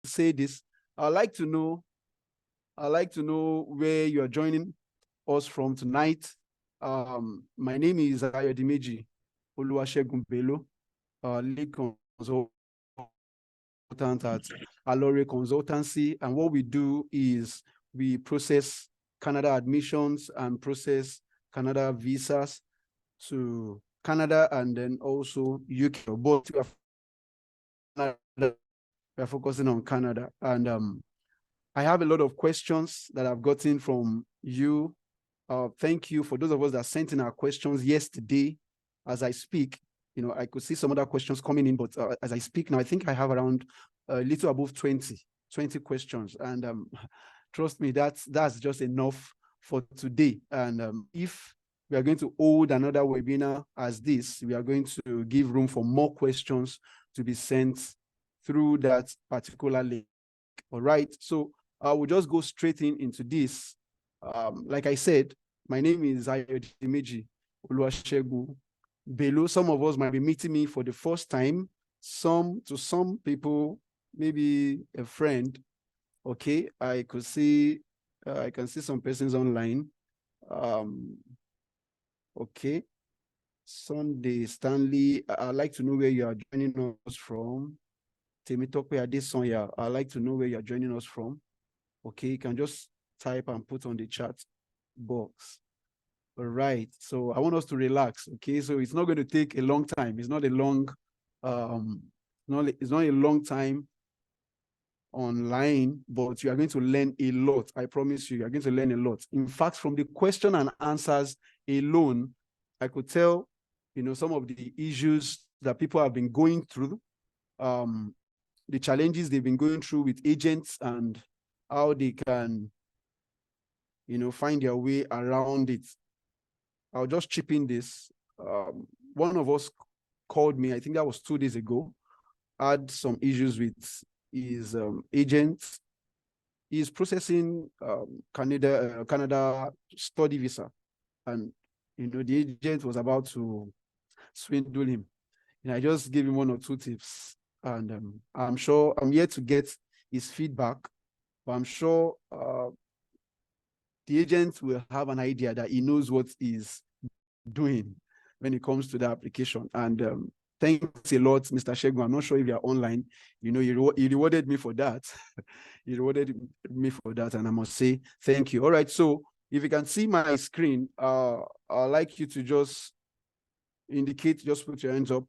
say this. I'd like to know where you are joining us from tonight. My name is Ayodimeji Oluwasegun Bello, lead consultant at Alore Consultancy. And what we do is we process Canada admissions and process Canada visas to Canada and then also UK. Both we are focusing on Canada. And I have a lot of questions that I've gotten from you. Thank you for those of us that sent in our questions yesterday. As I speak, I could see some other questions coming in, but as I speak now, I think I have around a little above 20 questions. And trust me, that's just enough for today. And if we are going to hold another webinar as this, we are going to give room for more questions to be sent through that particular link. All right, so I will just go straight into this. Like I said, my name is Ayodimeji Oluwasegun Bello. Some of us might be meeting me for the first time. Some people, maybe a friend. Okay, I can see some persons online. Okay, Sunday Stanley. I'd like to know where you are joining us from. Temitope Adesanya, I'd like to know where you're joining us from. Okay, you can just type and put on the chat box. All right, so I want us to relax. Okay, so it's not going to take a long time. It's not a long, it's not a long time online, but you are going to learn a lot. I promise you are going to learn a lot. In fact, from the question and answers alone, I could tell, some of the issues that people have been going through, the challenges they've been going through with agents and how they can, find their way around it. I'll just chip in this. One of us called me, I think that was 2 days ago, had some issues with his agent. He's processing Canada study visa. And, the agent was about to swindle him. I just gave him 1 or 2 tips. And I'm sure I'm yet to get his feedback, but I'm sure the agent will have an idea that he knows what he's doing when it comes to the application. And thanks a lot, Mr. Shegun. I'm not sure if you're online. He rewarded me for that. He rewarded me for that, and I must say thank you. All right, so if you can see my screen, I'd like you to just indicate, just put your hands up.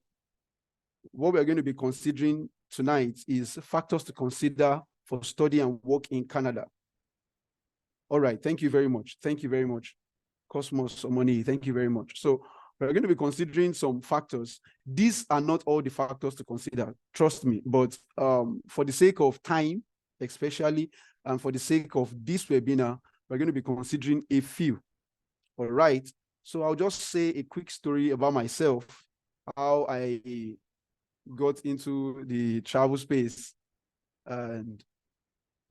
What we're going to be considering tonight is factors to consider for study and work in Canada. All right, thank you very much. Thank you very much. Cosmos Money, thank you very much. So we're going to be considering some factors. These are not all the factors to consider, trust me, but for the sake of time, especially, and for the sake of this webinar, we're going to be considering a few. All right, so I'll just say a quick story about myself, how I got into the travel space. And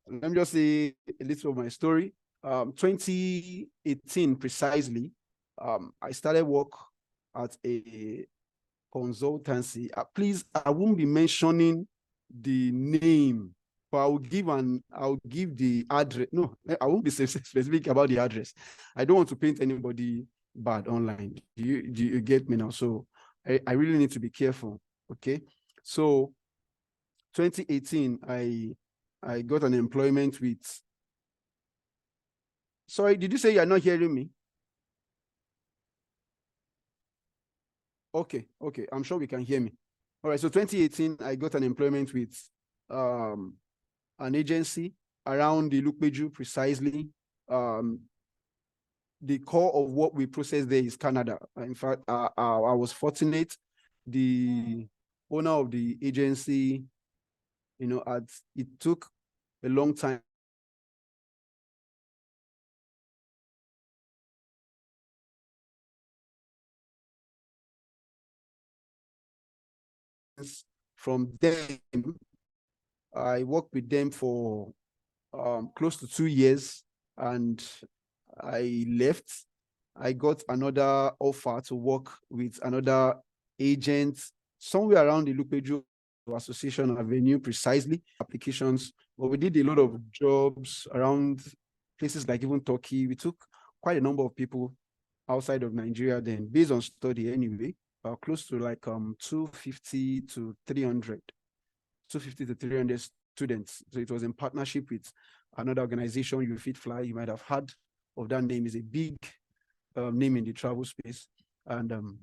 let me just say a little of my story. 2018 precisely, I started work at a consultancy. Please, I won't be mentioning the name, but I'll give the address. No, I won't be specific about the address. I don't want to paint anybody bad online. Do you get me now? So I really need to be careful. Okay, so 2018, I got an employment with. Sorry, did you say you're not hearing me? Okay, I'm sure we can hear me. All right, so 2018, I got an employment with an agency around the Lukbeju precisely. The core of what we process there is Canada. In fact, I was fortunate. The owner of the agency, it took a long time from them. I worked with them for close to 2 years, and I left. I got another offer to work with another agent somewhere around the Lupeju association avenue precisely, applications, but we did a lot of jobs around places like even Turkey. We took quite a number of people outside of Nigeria then, based on study anyway, close to like 250 to 300 students. So it was in partnership with another organization, You Fit Fly. You might have heard of that name. Is a big name in the travel space. And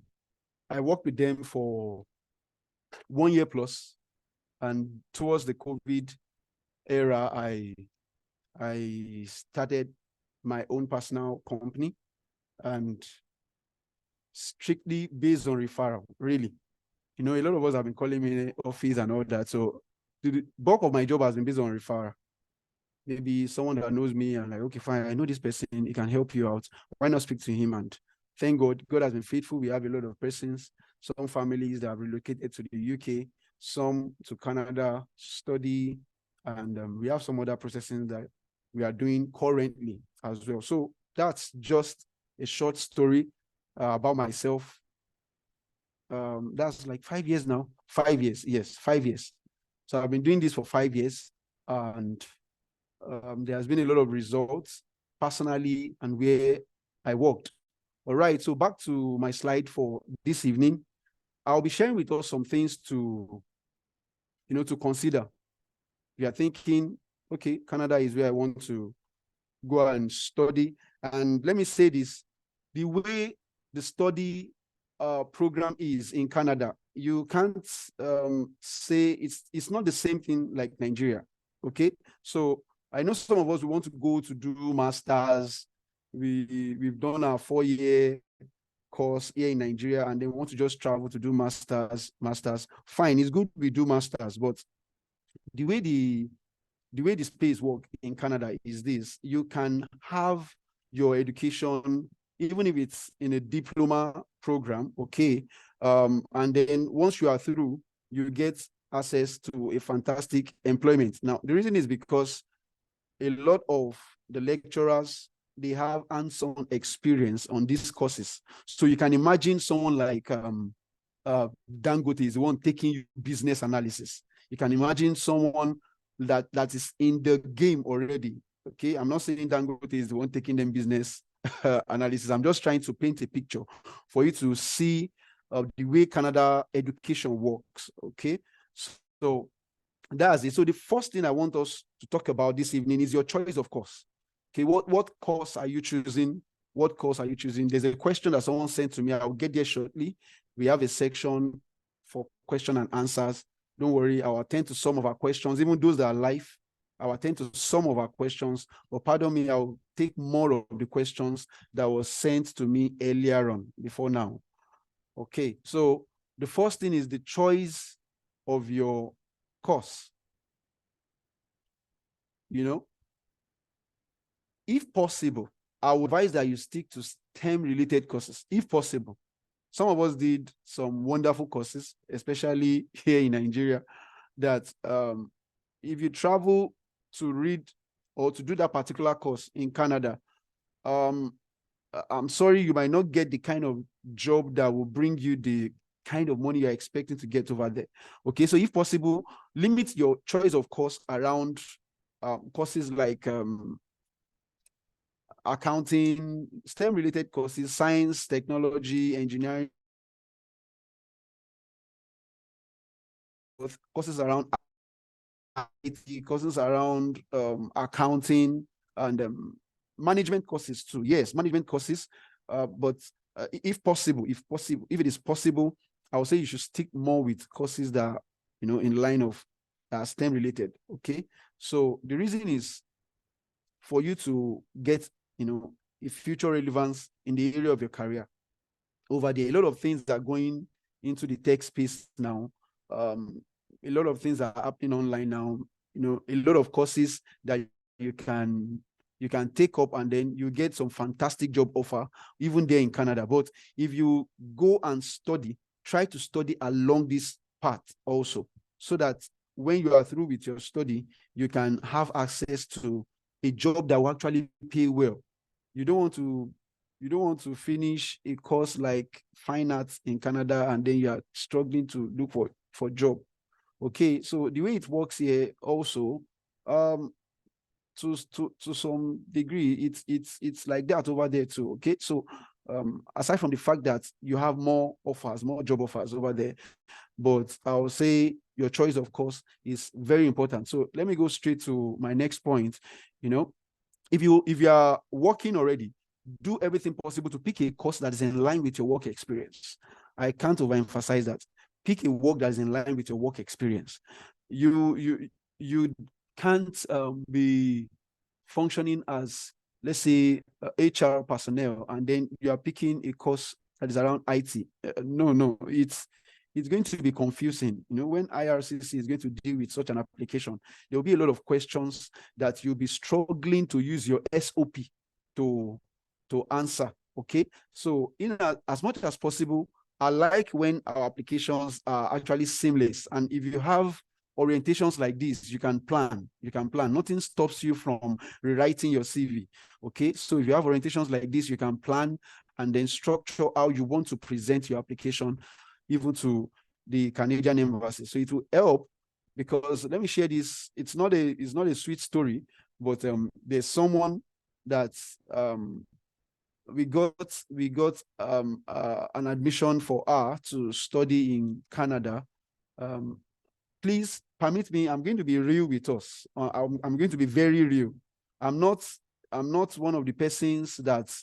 I worked with them for 1 year plus. And towards the COVID era, I started my own personal company, and strictly based on referral, really. You know, a lot of us have been calling me office and all that. So the bulk of my job has been based on referral. Maybe someone that knows me and like, okay, fine, I know this person, he can help you out. Why not speak to him? And thank God, God has been faithful. We have a lot of persons, some families that have relocated to the UK, some to Canada, study, and we have some other processing that we are doing currently as well. So that's just a short story about myself. That's like 5 years now. 5 years, yes, 5 years. So I've been doing this for 5 years, and there has been a lot of results personally and where I worked. All right, so back to my slide for this evening. I'll be sharing with us some things to, to consider. We are thinking, okay, Canada is where I want to go and study. And let me say this, the way the study program is in Canada, you can't say it's not the same thing like Nigeria, okay? So I know some of us want to go to do masters. We've done our 4-year course here in Nigeria, and then we want to just travel to do masters. Fine, it's good we do masters, but the way the space work in Canada is this: you can have your education even if it's in a diploma program, okay, and then once you are through, you get access to a fantastic employment. Now, the reason is because a lot of the lecturers, they have hands-on experience on these courses. So you can imagine someone like Dangote is the one taking business analysis. You can imagine someone that is in the game already. Okay, I'm not saying Dangote is the one taking them business analysis. I'm just trying to paint a picture for you to see the way Canada education works. Okay, so that's it. So the first thing I want us to talk about this evening is your choice of course. Okay, what course are you choosing? What course are you choosing? There's a question that someone sent to me. I'll get there shortly. We have a section for question and answers. Don't worry, I'll attend to some of our questions, even those that are live. I'll attend to some of our questions, but pardon me, I'll take more of the questions that was sent to me earlier on, before now. Okay, so the first thing is the choice of your course. You know, if possible, I would advise that you stick to STEM-related courses, if possible. Some of us did some wonderful courses, especially here in Nigeria, that if you travel to read or to do that particular course in Canada, I'm sorry, you might not get the kind of job that will bring you the kind of money you're expecting to get over there. Okay, so if possible, limit your choice of course around courses like accounting, STEM-related courses, science, technology, engineering, courses around IT, courses around accounting, and management courses too. Yes, management courses, but if it is possible, I would say you should stick more with courses that are, in line of STEM related. Okay, so the reason is for you to get, a future relevance in the area of your career. Over there, a lot of things are going into the tech space now. A lot of things are happening online now. A lot of courses that you can take up, and then you get some fantastic job offer even there in Canada. But if you go and study, try to study along this path also, so that when you are through with your study, you can have access to a job that will actually pay well. You don't want to finish a course like fine arts in Canada and then you are struggling to look for a job. Okay, so the way it works here also, to some degree, it's like that over there too. Okay, so aside from the fact that you have more offers, more job offers over there, but I will say your choice, of course, is very important. So let me go straight to my next point. You know, if you are working already, do everything possible to pick a course that is in line with your work experience. I can't overemphasize that. Pick a work that is in line with your work experience. You can't be functioning as, let's say, HR personnel, and then you are picking a course that is around IT. No, it's going to be confusing. You know, when IRCC is going to deal with such an application, there will be a lot of questions that you'll be struggling to use your SOP to answer. Okay, so in as much as possible, I like when our applications are actually seamless, and if you have orientations like this, you can plan. Nothing stops you from rewriting your CV. Okay, so if you have orientations like this, you can plan and then structure how you want to present your application even to the Canadian embassy. So it will help, because let me share this. It's not a sweet story, but there's someone that we got an admission for her to study in Canada. Please permit me, I'm going to be real with us. I'm going to be very real. I'm not one of the persons that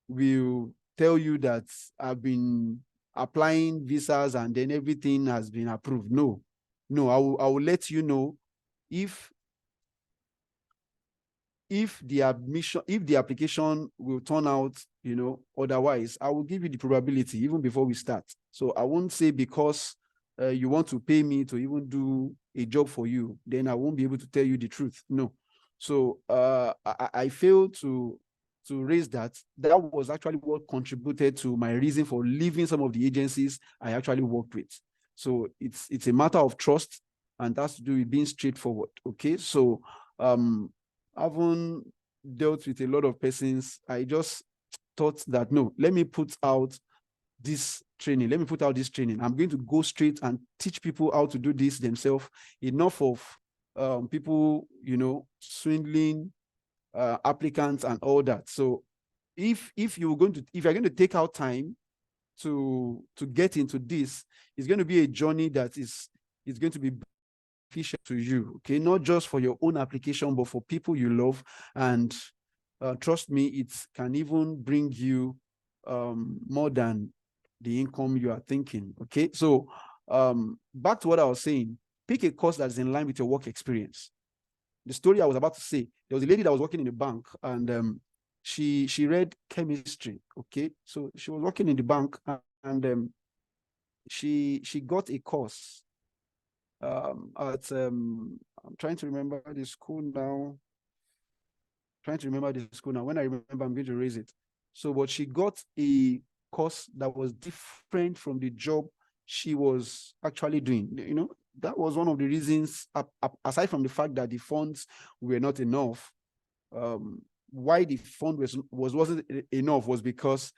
will tell you that I've been applying visas and then everything has been approved. No, I will let you know if the application will turn out, you know, otherwise. I will give you the probability even before we start. So I won't say because you want to pay me to even do a job for you, then I won't be able to tell you the truth. No. So I failed to raise that. That was actually what contributed to my reason for leaving some of the agencies I actually worked with. So it's a matter of trust, and that's to do with being straightforward. Okay, so having dealt with a lot of persons, I just thought that no, let me put out this training. I'm going to go straight and teach people how to do this themselves. Enough of people, you know, swindling applicants and all that. So if you're going to take out time to get into this, it's going to be a journey that is going to be beneficial to you. Okay, not just for your own application, but for people you love. And trust me, it can even bring you more than the income you are thinking. Okay, so back to what I was saying. Pick a course that is in line with your work experience. The story I was about to say, there was a lady that was working in a bank, and she read chemistry. Okay, so she was working in the bank, and she got a course at I'm trying to remember the school now. When I remember, I'm going to raise it. So, but she got a course that was different from the job she was actually doing. You know, that was one of the reasons, aside from the fact that the funds were not enough. Why the fund wasn't enough was because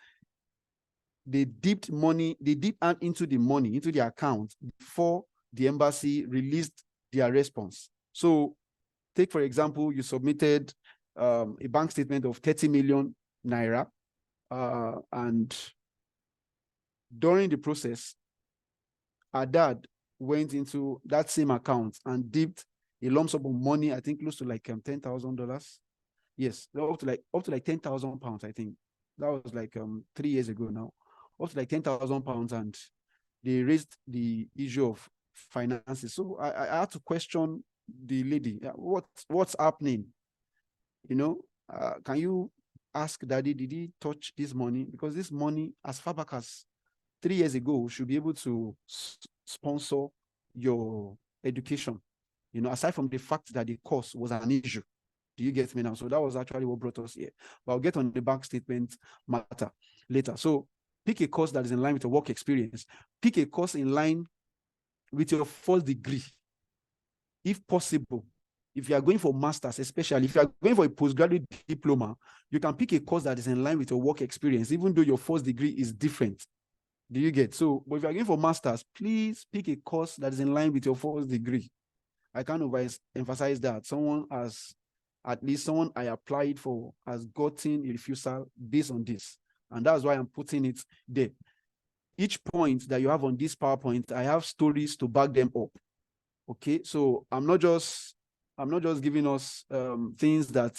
they dipped into the account before the embassy released their response. So take, for example, you submitted a bank statement of 30 million naira, and during the process, our dad went into that same account and dipped a lump sum of money, I think close to like $10,000. Yes, up to like 10,000 pounds, I think. That was like 3 years ago now. Up to like 10,000 pounds, and they raised the issue of finances. So I had to question the lady. What's happening? You know, can you ask daddy, did he touch this money? Because this money, as far back as 3 years ago, should be able to sponsor your education. You know, aside from the fact that the cost was an issue. Do you get me now? So that was actually what brought us here. But I'll get on the bank statement matter later. So pick a course that is in line with your work experience. Pick a course in line with your first degree. If possible, if you are going for masters, especially if you are going for a postgraduate diploma, you can pick a course that is in line with your work experience, even though your first degree is different. Do you get? So, but if you're going for masters, please pick a course that is in line with your first degree. I can't emphasize that. At least someone I applied for has gotten a refusal based on this. And that's why I'm putting it there. Each point that you have on this PowerPoint, I have stories to back them up. Okay, so I'm not just giving us things that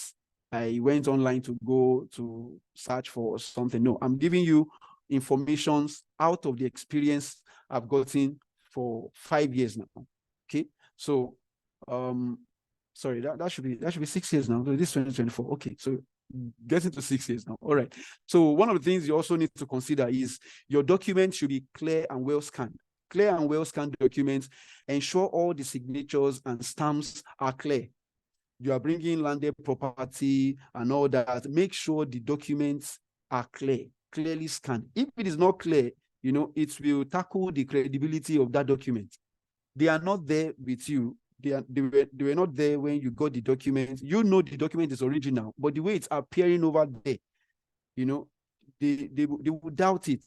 I went online to go to search for something. No, I'm giving you information out of the experience I've gotten for 5 years now. Okay, so sorry, that should be 6 years now. So this 2024. Okay, so getting to 6 years now. All right. So one of the things you also need to consider is your document should be clear and well scanned. Clear and well scanned documents ensure all the signatures and stamps are clear. You are bringing landed property and all that. Make sure the documents are clear, clearly scanned. If it is not clear, it will tackle the credibility of that document. They are not there with you. They were not there when you got the document. You know the document is original, but the way it's appearing over there, they will doubt it.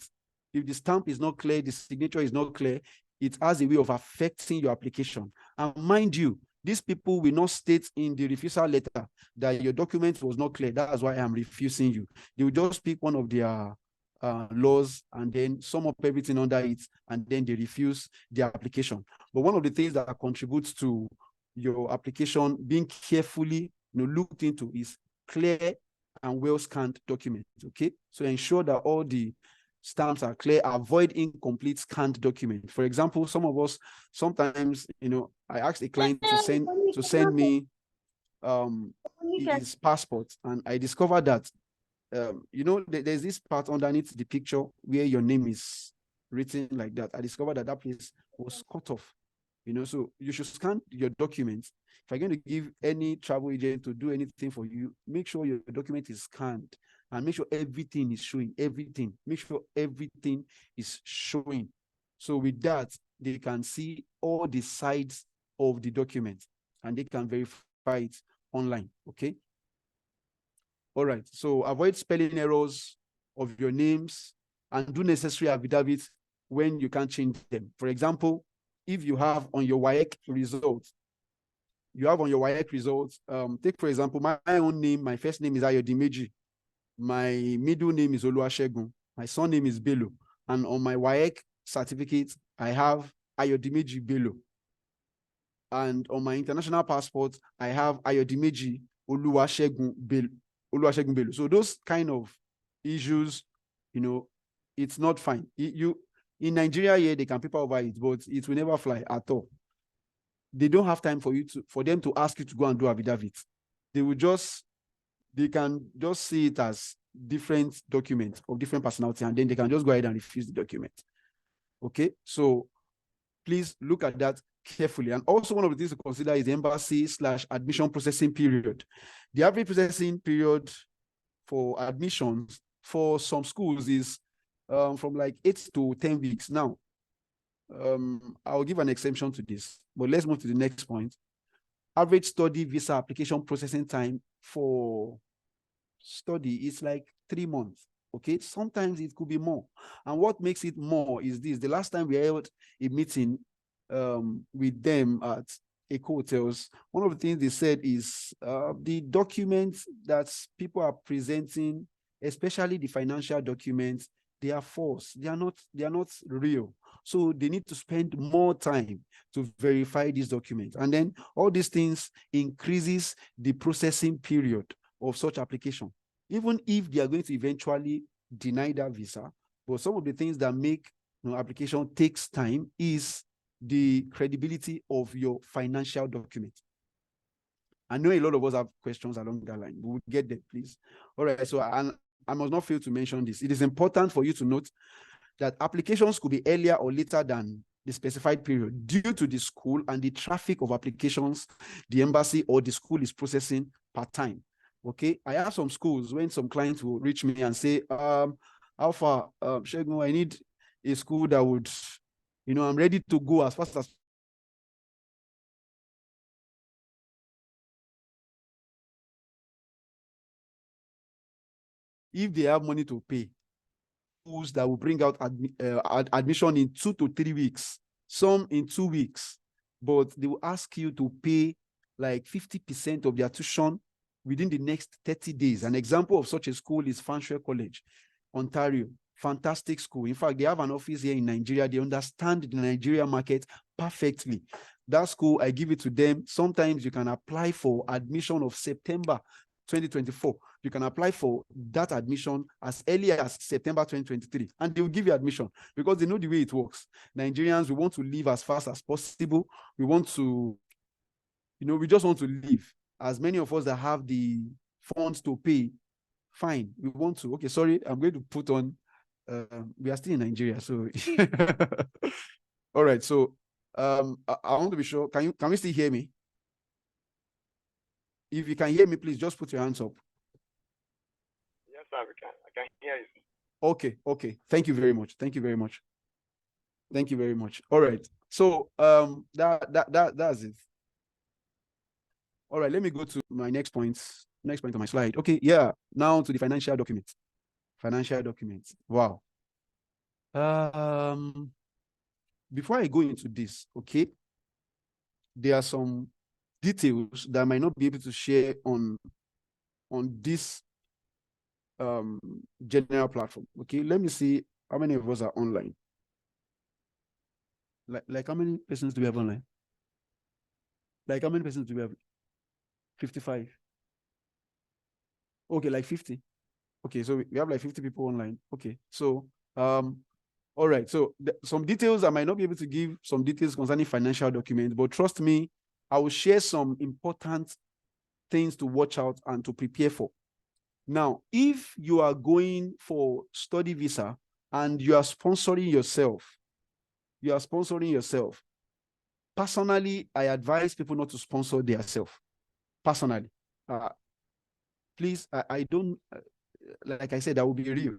If the stamp is not clear, the signature is not clear, it has a way of affecting your application. And mind you, these people will not state in the refusal letter that your document was not clear. That's why I'm refusing you. They will just pick one of their laws and then sum up everything under it, and then they refuse the application. But one of the things that contributes to your application being carefully looked into is clear and well scanned documents. Okay, so ensure that all the stamps are clear. Avoid incomplete scanned document. For example, some of us sometimes, I asked a client to send me his passport, and I discovered that there's this part underneath the picture where your name is written like that. I discovered that place was cut off. So you should scan your documents. If you're going to give any travel agent to do anything for you, make sure your document is scanned and make sure everything is showing. Make sure everything is showing. So with that, they can see all the sides of the document and they can verify it online. Okay. All right. So avoid spelling errors of your names and do necessary affidavits when you can't change them. For example, if you have on your WAEC results, take for example, my own name, my first name is Ayodimeji. My middle name is Oluwasegun. My surname is Bello. And on my WAEC certificate, I have Ayodimeji Bello. And on my international passport, I have Ayodimeji Oluwasegun Bello. So those kind of issues, it's not fine. In Nigeria here, they can paper over it, but it will never fly at all. They don't have time for them to ask you to go and do affidavit. They can just see it as different documents of different personality, and then they can just go ahead and refuse the document. Okay, so please look at that carefully. And also one of the things to consider is the embassy/admission processing period. The average processing period for admissions for some schools is from like 8 to 10 weeks. Now, I'll give an exemption to this, but let's move to the next point. Average study visa application processing time for study is like 3 months. Okay, sometimes it could be more. And what makes it more is this. The last time we held a meeting with them at Eco Hotels, one of the things they said is the documents that people are presenting, especially the financial documents, they are false. They are not real. So they need to spend more time to verify these documents. And then all these things increases the processing period of such application, even if they are going to eventually deny that visa. But some of the things that make application takes time is the credibility of your financial document. I know a lot of us have questions along that line. We'll get there, please. All right. So I must not fail to mention this. It is important for you to note that applications could be earlier or later than the specified period due to the school and the traffic of applications the embassy or the school is processing per time. Okay, I have some schools when some clients will reach me and say, Alpha, Shegun, I need a school that would, I'm ready to go as fast as if they have money to pay. schools that will bring out admission in 2 to 3 weeks, some in 2 weeks, but they will ask you to pay like 50% of their tuition within the next 30 days. An example of such a school is Fanshawe College, Ontario. Fantastic school. In fact, they have an office here in Nigeria. They understand the Nigerian market perfectly. That school, I give it to them. Sometimes you can apply for admission of September 2024. You can apply for that admission as early as September 2023, and they will give you admission because they know the way it works. Nigerians, we want to leave as fast as possible. We want to, we just want to leave. As many of us that have the funds to pay, fine. We want to. Okay, sorry, I'm going to put on. We are still in Nigeria, so all right. So I want to be sure. Can we still hear me? If you can hear me, please just put your hands up. Yes, sir, we can. I can hear you. Okay. Thank you very much. All right. So that's it. All right, let me go to my next point on my slide. Okay, yeah. Now to the financial document. Wow. Before I go into this, okay, there are some details that I might not be able to share on this general platform. Okay, let me see how many of us are online. Like how many persons do we have online? Like how many persons do we have? 55. Okay, like 50. Okay, so we have like 50 people online. Okay, so all right. So some details I might not be able to give, some details concerning financial documents, but trust me, I will share some important things to watch out and to prepare for. Now, if you are going for study visa and you are sponsoring yourself, personally, I advise people not to sponsor themselves. Personally, please, I don't, like I said, I will be real.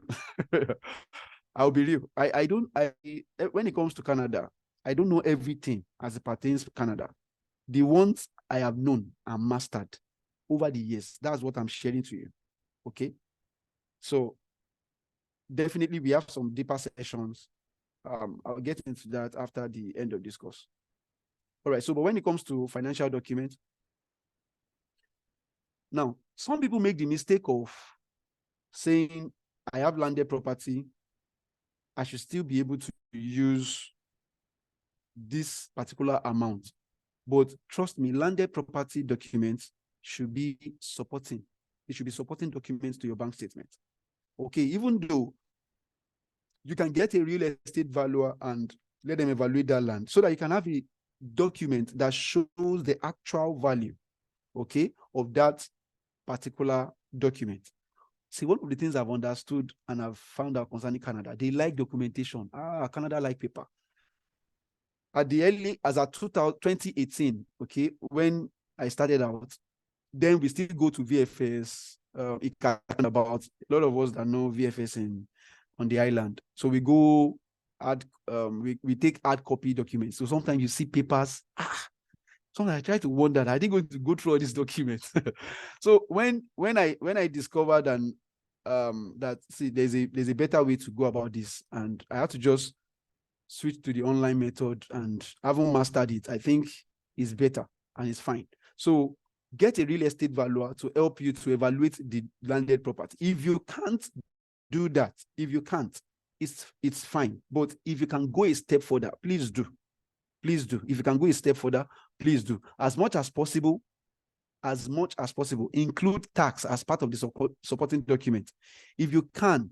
I'll be real. When it comes to Canada, I don't know everything as it pertains to Canada. The ones I have known and mastered over the years, that's what I'm sharing to you. Okay. So definitely we have some deeper sessions. I'll get into that after the end of this course. All right. So, but when it comes to financial documents, now some people make the mistake of saying, I have landed property, I should still be able to use this particular amount. But trust me, landed property documents should be supporting. It should be supporting documents to your bank statement. Okay, even though you can get a real estate valuer and let them evaluate that land so that you can have a document that shows the actual value, okay, of that particular document. See, one of the things I've understood and I've found out concerning Canada, they like documentation. Canada like paper. At 2018, okay, when I started out, then we still go to VFS. It can about a lot of us that know VFS on the island. So we go we take hard copy documents. So sometimes you see papers. Sometimes I try to wonder, I didn't going to go through all these documents. So when I discovered that see there's a better way to go about this, and I had to just switch to the online method, and haven't mastered it. I think it's better and it's fine. So get a real estate valuer to help you to evaluate the landed property. If you can't do that, it's fine. But if you can go a step further, please do. If you can go a step further, please do. As much as possible, include tax as part of the supporting document. If you can.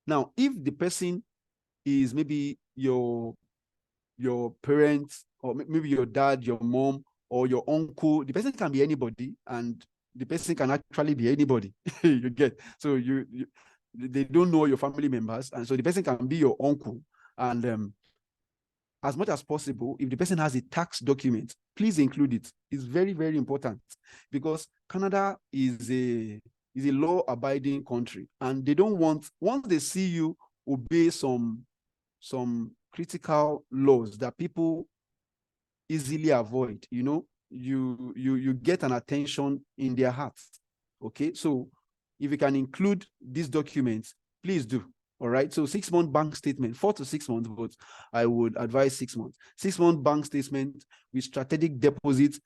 Now, if the person is maybe your parents, or maybe your dad, your mom, or your uncle, the person can be anybody, and the person can actually be anybody. You get? So they don't know your family members, and so the person can be your uncle. And as much as possible, if the person has a tax document, please include it. It's very, very important, because Canada is a law-abiding country, and they don't want, once they see you obey some critical laws that people easily avoid, you get an attention in their hearts. Okay, so if you can include these documents, please do. All right. So 6-month bank statement, 4 to 6 months, but I would advise 6 months. 6-month bank statement with strategic deposits,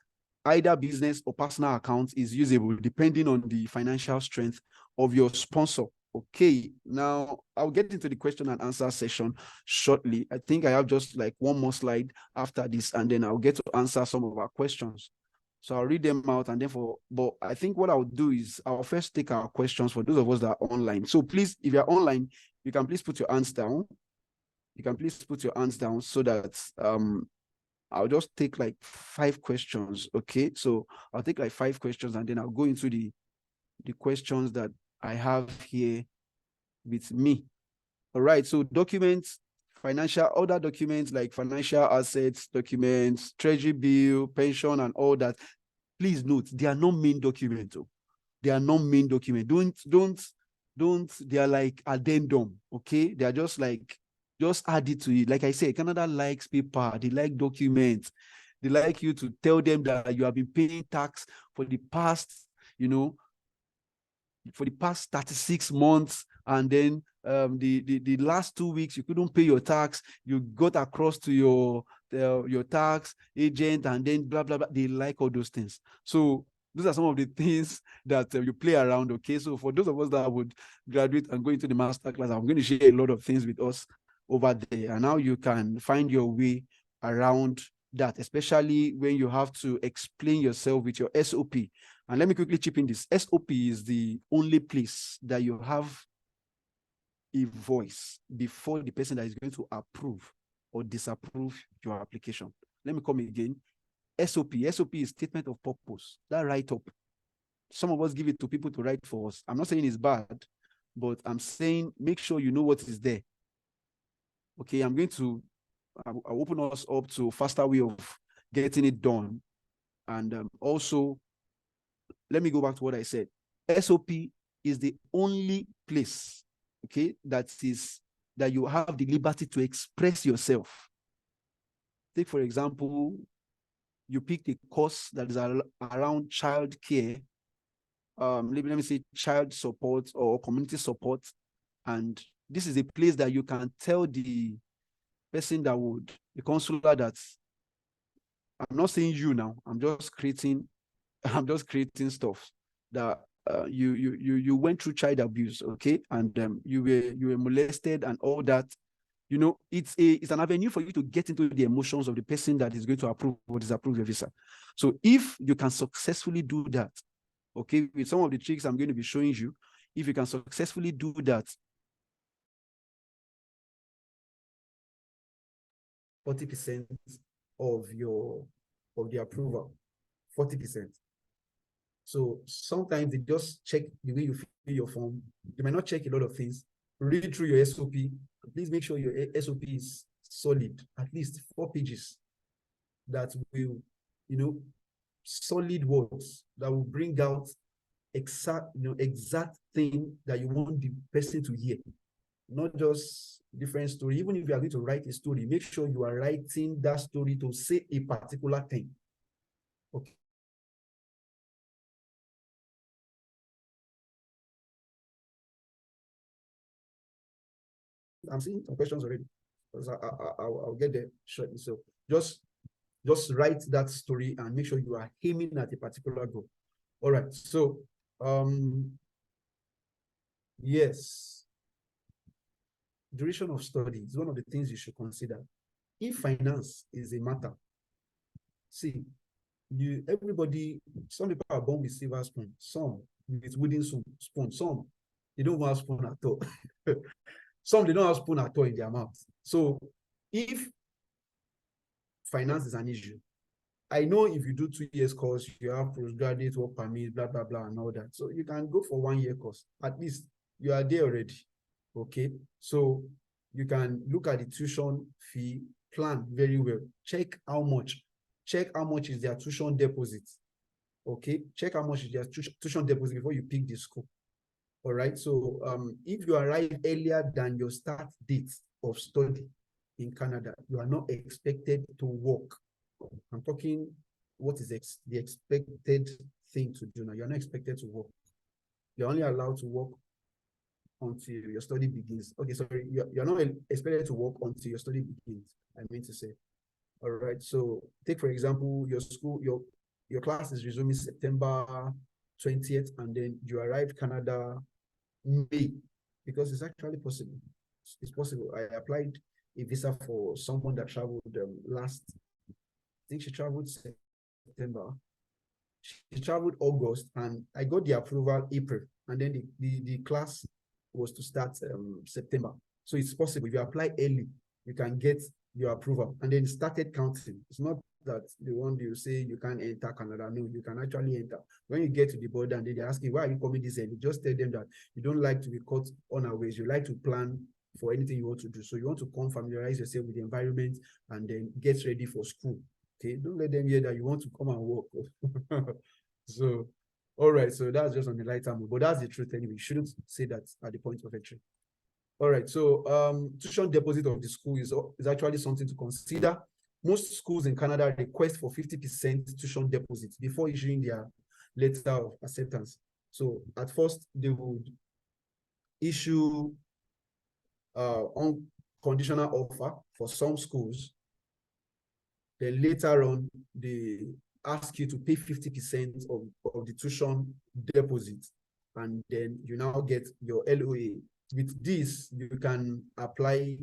either business or personal accounts, is usable depending on the financial strength of your sponsor. Okay, now I'll get into the question and answer session shortly. I think I have just like one more slide after this, and then I'll get to answer some of our questions. So I'll read them out, and then but I think what I'll do is I'll first take our questions for those of us that are online. So please, if you're online, you can please put your hands down. You can please put your hands down so that I'll just take like 5 questions. Okay, so I'll take like 5 questions, and then I'll go into the questions that I have here with me. All right, so documents, other documents like financial assets documents, treasury bill, pension, and all that. Please note, they are not main documents. They are not main document. Don't, they are like addendum. Okay, they are just like, just add it to it. Like I said, Canada likes paper, they like documents, they like you to tell them that you have been paying tax for the past, for the past 36 months, and then the last 2 weeks you couldn't pay your tax, you got across to your tax agent, and then blah blah blah. They like all those things. So those are some of the things that you play around. Okay, so for those of us that would graduate and go into the master class, I'm going to share a lot of things with us over there, and now you can find your way around that, especially when you have to explain yourself with your SOP. And let me quickly chip in this. SOP is the only place that you have a voice before the person that is going to approve or disapprove your application. Let me come again. SOP is statement of purpose, that write-up. Some of us give it to people to write for us. I'm not saying it's bad, but I'm saying make sure you know what is there. Okay, I'll open us up to a faster way of getting it done. And also, let me go back to what I said. SOP is the only place, okay, that you have the liberty to express yourself. Take, for example, you pick the course that is around child care, let me say child support or community support, and this is a place that you can tell the person the counselor, that I'm not saying you now, I'm just creating stuff that you went through child abuse, okay, and you were molested and all that. It's an avenue for you to get into the emotions of the person that is going to approve or disapprove your visa. So if you can successfully do that, okay, with some of the tricks I'm going to be showing you, if you can successfully do that, 40% of the approval, 40%. So sometimes they just check the way you fill your form. They might not check a lot of things. Read through your SOP. Please make sure your SOP is solid, at least 4 pages that will, solid words that will bring out exact thing that you want the person to hear. Not just different story. Even if you are going to write a story, make sure you are writing that story to say a particular thing. Okay. I'm seeing some questions already. I'll get there shortly. So just write that story and make sure you are aiming at a particular goal. All right. So yes, duration of study is one of the things you should consider. If finance is a matter, see, everybody, some people are born with silver spoon, some with wooden spoon, some they don't have spoon at all. Some they don't have spoon at all in their mouth. So if finance is an issue, I know if you do 2 years course, you have postgraduate work permit, blah, blah, blah, and all that. So you can go for 1 year course. At least you are there already. Okay. So you can look at the tuition fee, plan very well. Check how much is their tuition deposit. Okay. Check how much is their tuition deposit before you pick the school. All right. So if you arrive earlier than your start date of study in Canada, you are not expected to work. I'm talking what is the expected thing to do now. You're not expected to work. You're only allowed to work until your study begins. Okay, sorry, you're not expected to work until your study begins, I mean to say. All right, so take for example, your class is resuming September 20th, and then you arrived Canada May, because it's actually possible. It's possible. I applied a visa for someone that traveled last, I think she traveled September. She traveled August, and I got the approval April, and then the class was to start September. So it's possible. If you apply early, you can get your approval, and then started counting. It's not that the one you say you can't enter Canada. No, you can actually enter. When you get to the border and they're asking, why are you coming this early? Just tell them that you don't like to be caught unawares. You like to plan for anything you want to do. So you want to come familiarize yourself with the environment and then get ready for school. Okay, don't let them hear that you want to come and work. So, all right, so that's just on the lighter mood, but that's the truth anyway. You shouldn't say that at the point of entry. All right, so tuition deposit of the school is actually something to consider. Most schools in Canada request for 50% tuition deposit before issuing their letter of acceptance. So at first, they would issue unconditional offer for some schools. Then later on, they ask you to pay 50% of the tuition deposit, and then you now get your LOA. With this, you can apply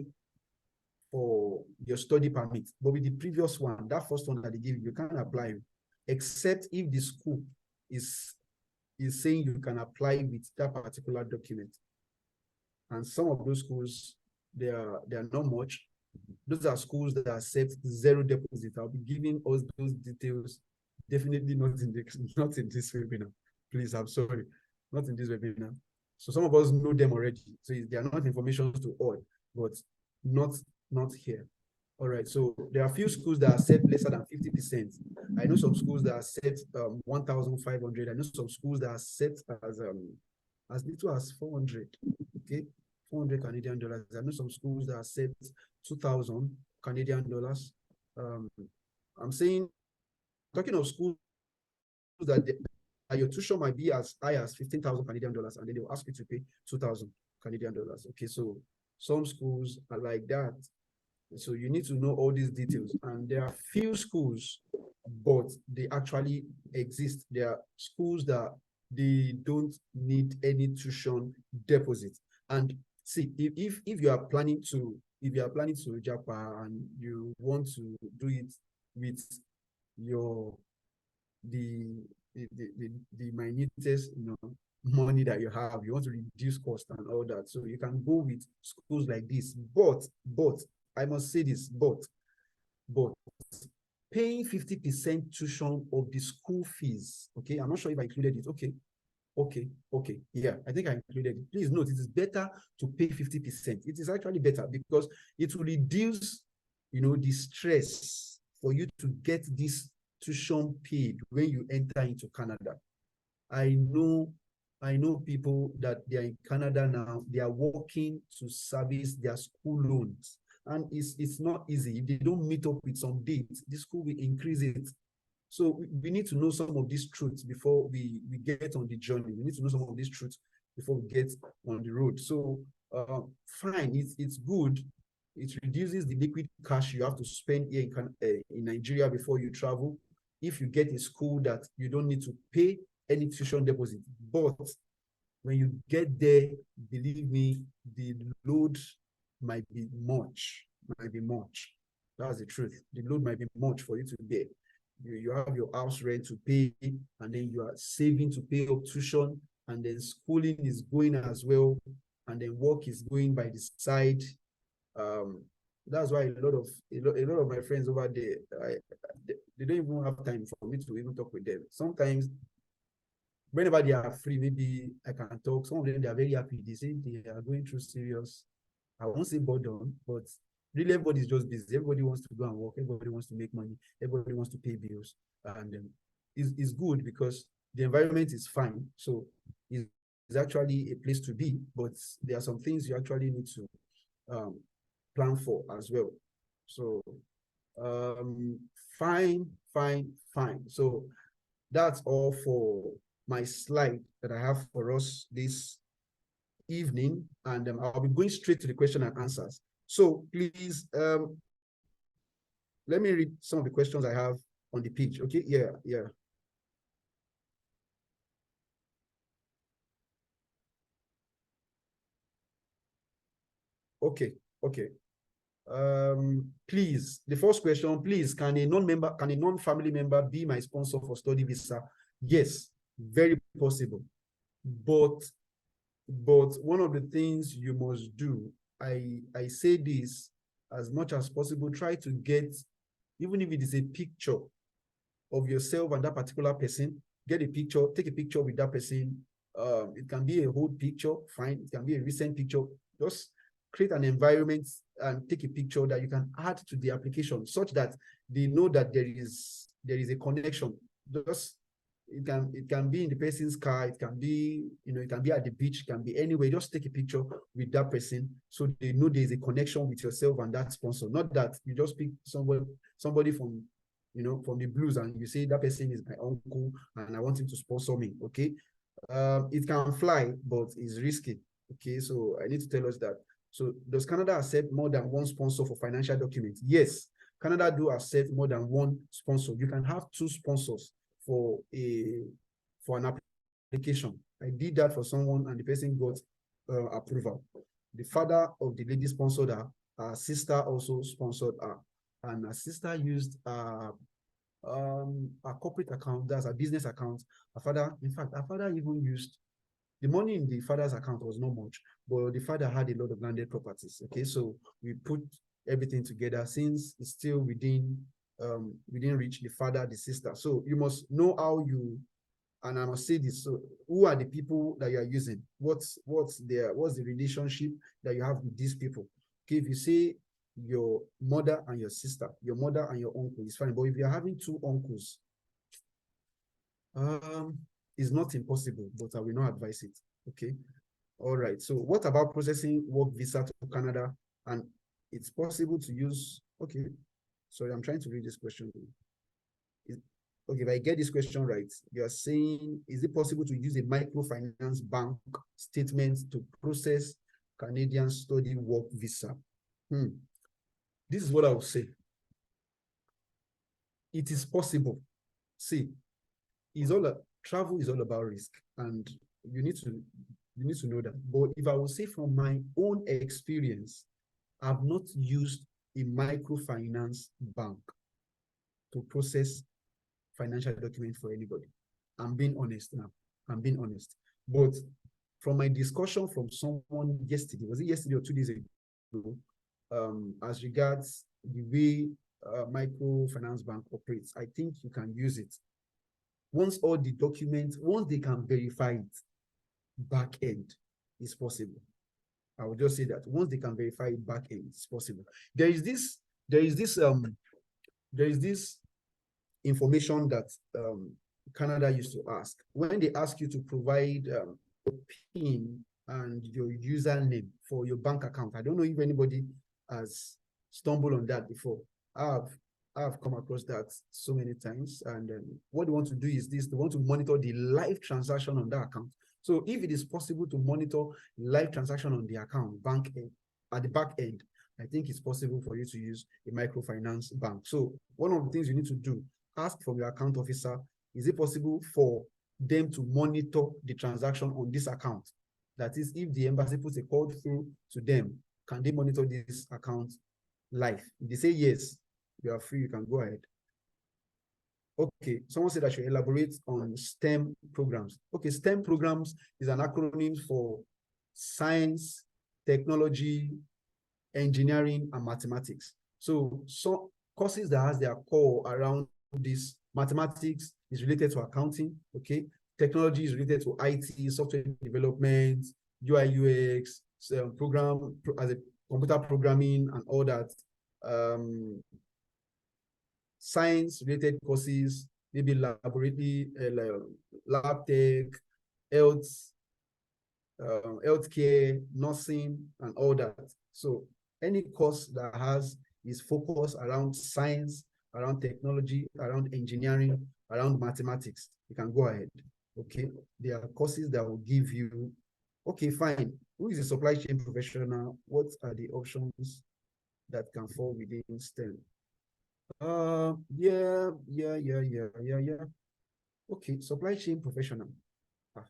for your study permit. But with the previous one, that first one that they give you, you can't apply, except if the school is saying you can apply with that particular document. And some of those schools, they are not much. Those are schools that accept zero deposit. I'll be giving us those details, definitely not in this webinar. Please, I'm sorry, not in this webinar. So some of us know them already. So they are not information to all, but not here. All right, so there are a few schools that accept lesser than 50%. I know some schools that accept 1,500. I know some schools that accept as little as 400. Okay, 400 Canadian dollars. I know some schools that accept 2,000 Canadian dollars. I'm saying, talking of schools that your tuition might be as high as 15,000 Canadian dollars, and then they'll ask you to pay 2,000 Canadian dollars. Okay, so some schools are like that. So you need to know all these details. And there are few schools, but they actually exist. There are schools that they don't need any tuition deposit. And see, if you are planning to Japa and you want to do it with your the minutest money that you have, you want to reduce cost and all that, so you can go with schools like this. But I must say this, but paying 50% tuition of the school fees, okay, I'm not sure if I included it. Okay, yeah, I think I included it. Please note, it is better to pay 50%. It is actually better because it will reduce the stress for you to get this tuition paid when you enter into Canada. I know people that they are in Canada now, they are working to service their school loans, and it's not easy. If they don't meet up with some dates, the school will increase it. So we need to know some of these truths before we get on the journey. We need to know some of these truths before we get on the road. So fine, it's good. It reduces the liquid cash you have to spend here in Nigeria before you travel, if you get a school that you don't need to pay any tuition deposit. But when you get there, believe me, the load might be much. That's the truth. The load might be much for you to bear. You have your house rent to pay, and then you are saving to pay up tuition, and then schooling is going as well, and then work is going by the side. That's why a lot of my friends over there, they don't even have time for me to even talk with them. Sometimes, whenever they are free, maybe I can talk. Some of them, they are very happy. They say they are going through serious, I won't say boredom, but really everybody's just busy. Everybody wants to go and work. Everybody wants to make money. Everybody wants to pay bills. And it's good because the environment is fine. So it's actually a place to be, but there are some things you actually need to plan for as well. So fine. So that's all for my slide that I have for us this evening, and I'll be going straight to the question and answers. So please, let me read some of the questions I have on the page. Okay, yeah. Okay. Please, the first question, please, can a non-family member be my sponsor for study visa? Yes, very possible. But one of the things you must do, I say this as much as possible, try to get, even if it is a picture of yourself and that particular person, get a picture, take a picture with that person. It can be a old picture, fine. It can be a recent picture. Just create an environment and take a picture that you can add to the application such that they know that there is a connection. Just it can be in the person's car, it can be, it can be at the beach, it can be anywhere. Just take a picture with that person so they know there is a connection with yourself and that sponsor. Not that you just pick somebody from from the blues and you say that person is my uncle and I want him to sponsor me. Okay. It can fly, but it's risky. Okay, so I need to tell us that. So does Canada accept more than one sponsor for financial documents? Yes, Canada do accept more than one sponsor. You can have two sponsors for an application. I did that for someone and the person got approval. The father of the lady sponsored her. Her sister also sponsored her, and her sister used a corporate account, that's a business account. Her father, in fact, her father even used the money in the father's account was not much, but the father had a lot of landed properties. Okay, so we put everything together since it's still within reach, the father, the sister. So you must know how you, and I must say this, so who are the people that you are using? What's the relationship that you have with these people? Okay, if you say your mother and your sister, your mother and your uncle, is fine. But if you're having two uncles, it's not impossible, but I will not advise it. Okay. All right. So what about processing work visa to Canada? And it's possible to use, okay. Sorry, I'm trying to read this question. Okay, if I get this question right, you are saying, is it possible to use a microfinance bank statement to process Canadian study work visa? This is what I will say. It is possible. See, travel is all about risk, and you need to know that. But if I will say from my own experience, I've not used a microfinance bank to process financial documents for anybody. I'm being honest now. I'm being honest. But from my discussion from someone yesterday, was it yesterday or 2 days ago, as regards the way microfinance bank operates, I think you can use it. Once all the documents, once they can verify it, back end is possible. I will just say that once they can verify it, back end is possible. There is this information that Canada used to ask. When they ask you to provide your PIN and your username for your bank account, I don't know if anybody has stumbled on that before. I've come across that so many times, and what they want to do is this: they want to monitor the live transaction on that account. So if it is possible to monitor live transaction on the account at the back end, I think it's possible for you to use a microfinance bank. So one of the things you need to do, ask from your account officer, is it possible for them to monitor the transaction on this account? That is, if the embassy puts a call through to them, can they monitor this account live? If they say yes, you are free, you can go ahead. Okay, someone said I should elaborate on STEM programs. Okay, STEM programs is an acronym for science, technology, engineering, and mathematics. So courses that has their core around this. Mathematics is related to accounting, okay? Technology is related to IT, software development, UI, UX, program as a computer programming and all that. Science-related courses, maybe laboratory, lab tech, healthcare, nursing, and all that. So any course that is focused around science, around technology, around engineering, around mathematics, you can go ahead. Okay, there are courses that will give you Okay, fine. Who is a supply chain professional? What are the options that can fall within STEM? Yeah. Okay, supply chain professional. Ah,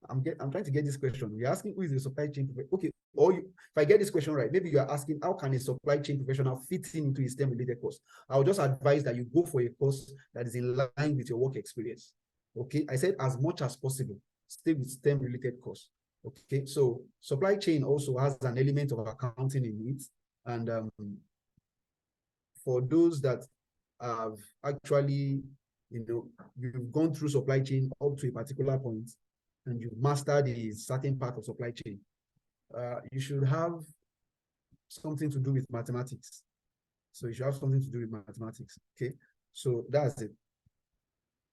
I'm trying to get this question. You're asking who is a supply chain professional? Okay, or you, if I get this question right, maybe you are asking how can a supply chain professional fit into a STEM related course? I'll just advise that you go for a course that is in line with your work experience. Okay, I said as much as possible, stay with STEM related course. Okay, so supply chain also has an element of accounting in it, and for those that have actually, you've gone through supply chain up to a particular point and you've mastered a certain part of supply chain, you should have something to do with mathematics. So you should have something to do with mathematics. Okay, so that's it.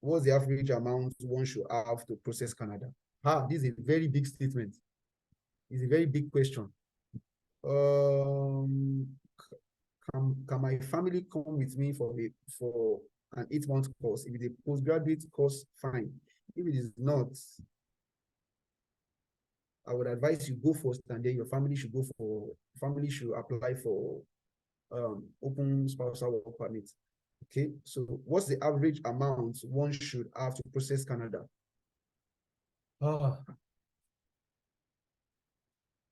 What's the average amount one should have to process Canada? This is a very big statement. It's a very big question. Can my family come with me for an 8-month course? If it's a postgraduate course, fine. If it is not, I would advise you go first, and then your family should apply for open spousal work permit. Okay, so what's the average amount one should have to process Canada?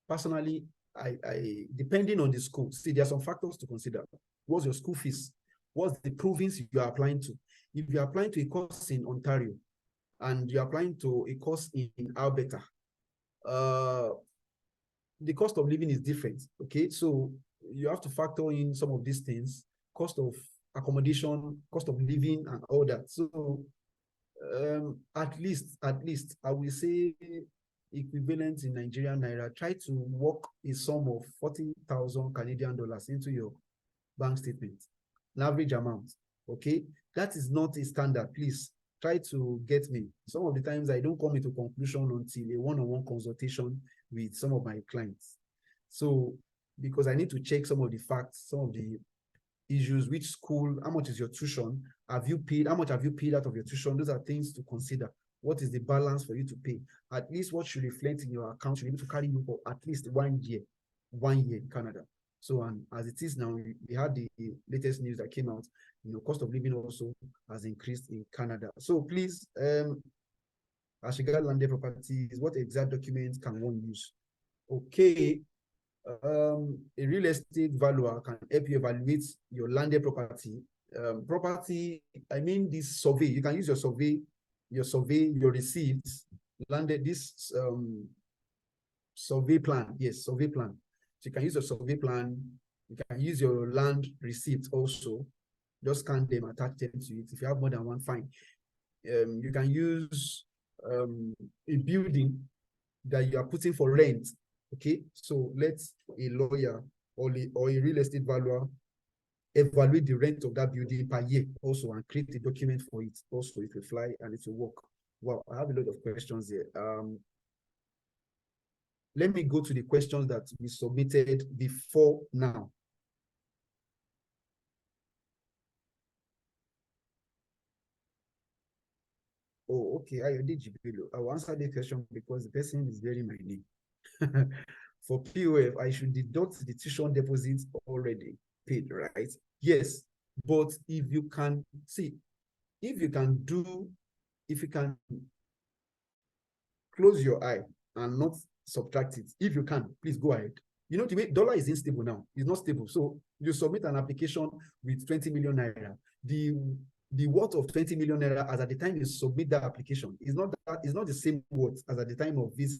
Personally, I depending on the school, see, there are some factors to consider. What's your school fees? What's the province you are applying to? If you're applying to a course in Ontario and you're applying to a course in Alberta, the cost of living is different. Okay, so you have to factor in some of these things: cost of accommodation, cost of living, and all that. So at least I will say equivalent in Nigerian naira, try to work a sum of 40,000 Canadian dollars into your bank statement, an average amount. Okay, that is not a standard. Please try to get me. Some of the times I don't come into conclusion until a one-on-one consultation with some of my clients. So because I need to check some of the facts, some of the issues, which school, how much is your tuition, have you paid, how much have you paid out of your tuition? Those are things to consider. What is the balance for you to pay? At least what should reflect in your account should be able to carry you for at least 1 year in Canada. So, and as it is now, we had the latest news that came out, cost of living also has increased in Canada. So please, as regards landed properties, what exact documents can one use? Okay, a real estate valuer can help you evaluate your landed property. I mean, this survey, you can use your survey, your receipts, landed this survey plan. Yes, survey plan. So you can use your survey plan. You can use your land receipt also. Just scan them, attach them to it. If you have more than one, fine. You can use a building that you are putting for rent. Okay, so let a lawyer or a real estate valuer evaluate the rent of that building per year also and create a document for it. Also, it will fly and it will work. Wow, I have a lot of questions here. Let me go to the questions that we submitted before now. Oh, okay. I will answer the question because the person is bearing my name. For POF, I should deduct the tuition deposit already paid, right? Yes, but if you can close your eye and not subtract it, if you can, please go ahead. You know, the way dollar is unstable now, it's not stable. So you submit an application with 20 million naira. The worth of 20 million naira as at the time you submit that application is not the same worth as at the time of this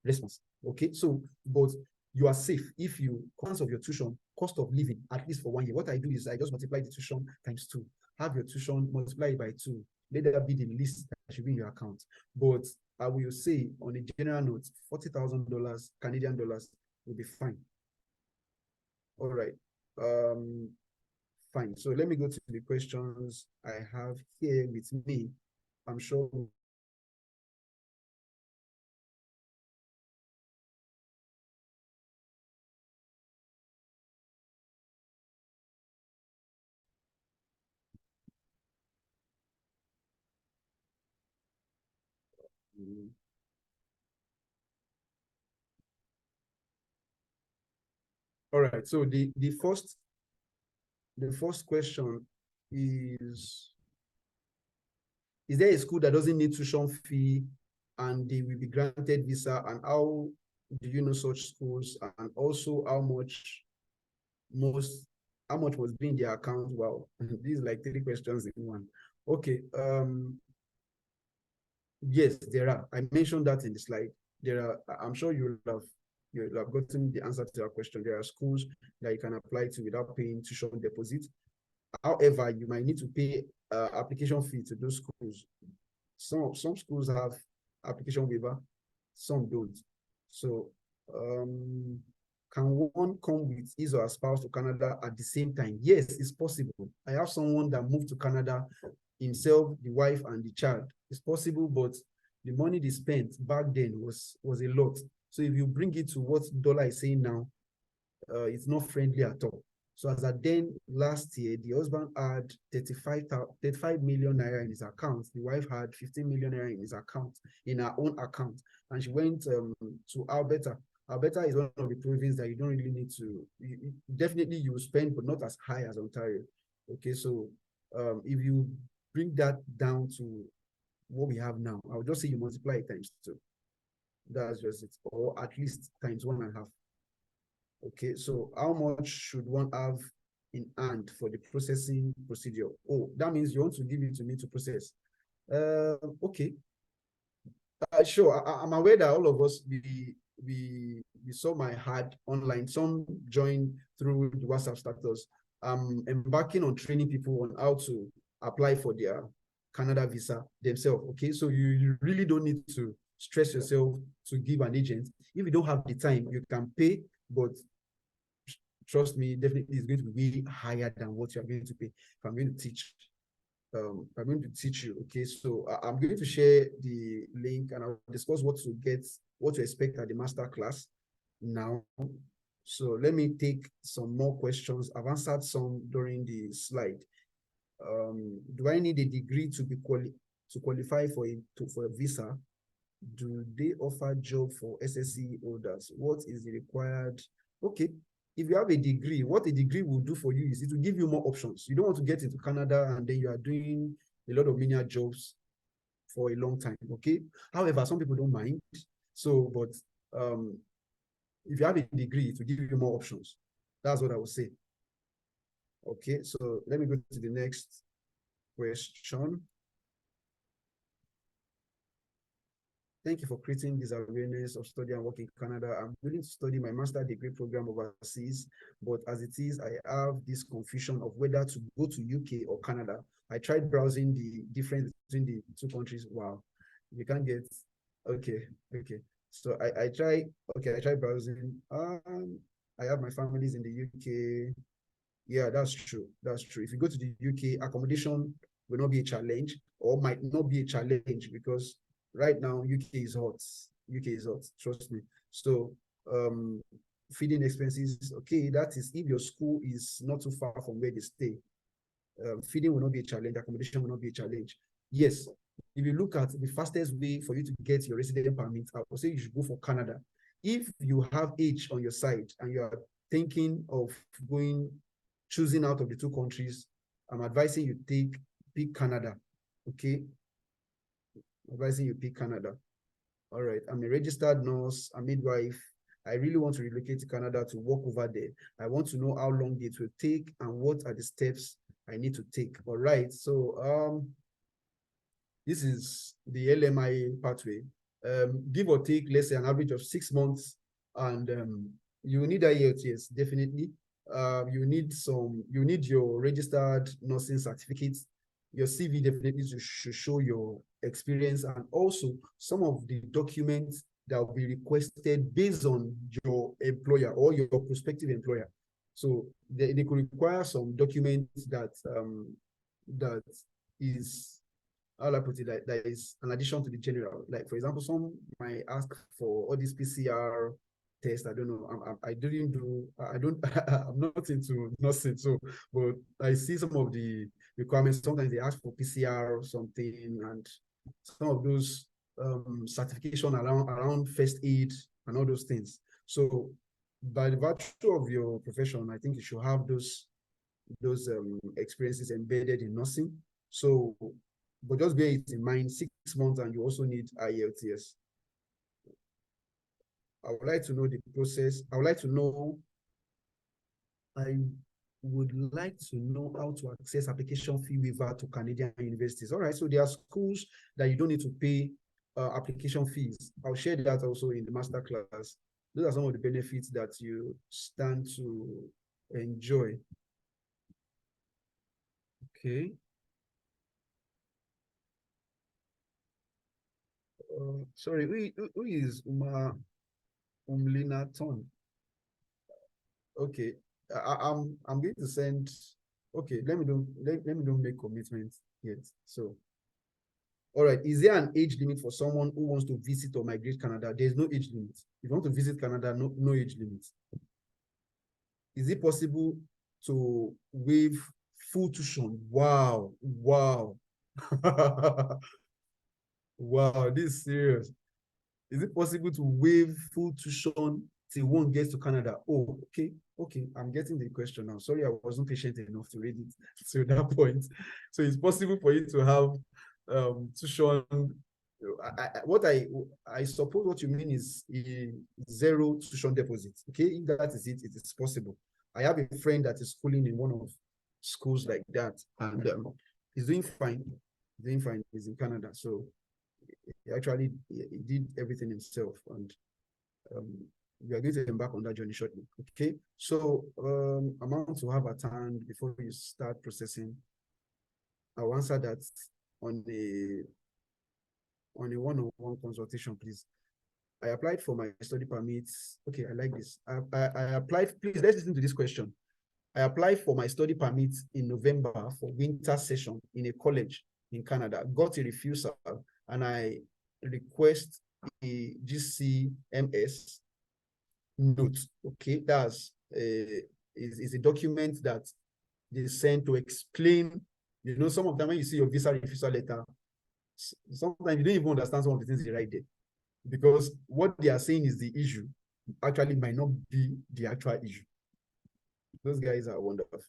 response. Okay, so but you are safe if you cost of your tuition, cost of living, at least for 1 year. What I do is I just multiply the tuition times 2. Have your tuition multiplied by 2. Let that be the least that should be in your account. But I will say on a general note, $40,000 Canadian dollars will be fine. All right. Fine. So let me go to the questions I have here with me. I'm sure All right. So the first question is there a school that doesn't need tuition fee and they will be granted visa, and how do you know such schools, and also how much was being their account? Wow, these are like 3 questions in one. Okay. Yes, there are. I mentioned that in the slide. There are, I'm sure you'll have gotten the answer to your question. There are schools that you can apply to without paying tuition deposit. However, you might need to pay application fee to those schools. Some schools have application waiver, some don't. So can one come with his or her spouse to Canada at the same time? Yes, it's possible. I have someone that moved to Canada, himself, the wife, and the child. It's possible, but the money they spent back then was a lot. So if you bring it to what dollar is saying now, it's not friendly at all. So as at then last year, the husband had 35 million naira in his account. The wife had 15 million naira in his account, in her own account. And she went to Alberta. Alberta is one of the provinces that you don't really need to, definitely you will spend, but not as high as Ontario. Okay, so if you bring that down to what we have now, I'll just say you multiply it times 2. That's just it, or at least times 1.5. Okay, so how much should one have in hand for the processing procedure? Oh, that means you want to give it to me to process. Okay. Sure. I'm aware that all of us, we saw my ad online. Some joined through the WhatsApp status. I'm embarking on training people on how to apply for their Canada visa themselves. Okay, so you really don't need to stress yourself to give an agent. If you don't have the time, you can pay, but trust me, definitely it's going to be way higher than what you're going to pay. If I'm going to teach, you. Okay, so I'm going to share the link and I'll discuss what to expect at the master class now. So let me take some more questions. I've answered some during the slide. Do I need a degree to qualify for a visa? Do they offer job for SSC holders? What is the required? Okay, if you have a degree, what a degree will do for you is it will give you more options. You don't want to get into Canada and then you are doing a lot of menial jobs for a long time. Okay. However, some people don't mind. So, but if you have a degree, it will give you more options. That's what I would say. Okay, so let me go to the next question. Thank you for creating this awareness of study and work in Canada. I'm willing to study my master's degree program overseas, but as it is, I have this confusion of whether to go to UK or Canada. I tried browsing the difference between the 2 countries. Wow, you can't get, okay. So I tried browsing. I have my families in the UK. Yeah, that's true. If you go to the UK, accommodation will not be a challenge, or might not be a challenge, because right now UK is hot. Trust me. So feeding expenses, okay, that is if your school is not too far from where they stay. Feeding will not be a challenge, accommodation will not be a challenge. Yes, if you look at the fastest way for you to get your resident permit, I would say you should go for Canada. If you have age on your side and you are thinking of choosing out of the 2 countries, I'm advising you pick Canada. Okay, advising you pick Canada. All right, I'm a registered nurse, a midwife. I really want to relocate to Canada to work over there. I want to know how long it will take and what are the steps I need to take. All right, so this is the LMI pathway. Give or take, let's say an average of 6 months, and you need IELTS, definitely. You need your registered nursing certificate. Your CV definitely should show your experience, and also some of the documents that will be requested based on your employer or your prospective employer. So they could require some documents that is, how I put it, that is an addition to the general. Like, for example, some might ask for all these PCR tests. I don't know. I'm not into nursing, so, but I see some of the requirements. Sometimes they ask for PCR or something, and some of those certification around first aid and all those things. So by the virtue of your profession, I think you should have those experiences embedded in nursing. So, but just bear it in mind, 6 months, and you also need IELTS. I would like to know the process. I would like to know how to access application fee waiver to Canadian universities. All right, so there are schools that you don't need to pay application fees. I'll share that also in the master class. Those are some of the benefits that you stand to enjoy. Okay. Sorry, who is Umlina Ton? Okay, I'm going to send. Okay, let me don't make commitments yet. So, all right, is there an age limit for someone who wants to visit or migrate Canada? There's no age limit. If you want to visit Canada, no age limit. Is it possible to waive full tuition? Wow, wow. Wow, this is serious. Is it possible to waive full tuition till one gets to Canada? Oh, okay. I'm getting the question now. Sorry, I wasn't patient enough to read it to that point. So it's possible for you to have tuition. I suppose what you mean is zero tuition deposit. Okay, if that is it, it is possible. I have a friend that is schooling in one of schools like that, and he's doing fine. He's in Canada, so he did everything himself, and we are going to embark on that journey shortly. Okay, so amount to have at hand before you start processing. I'll answer that on a one-on-one consultation, please. I applied for my study permits. Okay, I like this. I applied. Please, let's listen to this question. I applied for my study permit in November for winter session in a college in Canada. Got a refusal, and I request a GCMS note. Okay, that's is a document that they send to explain. You know, some of them when you see your visa refusal letter, sometimes you don't even understand some of the things they write there, because what they are saying is the issue actually might not be the actual issue. Those guys are wonderful.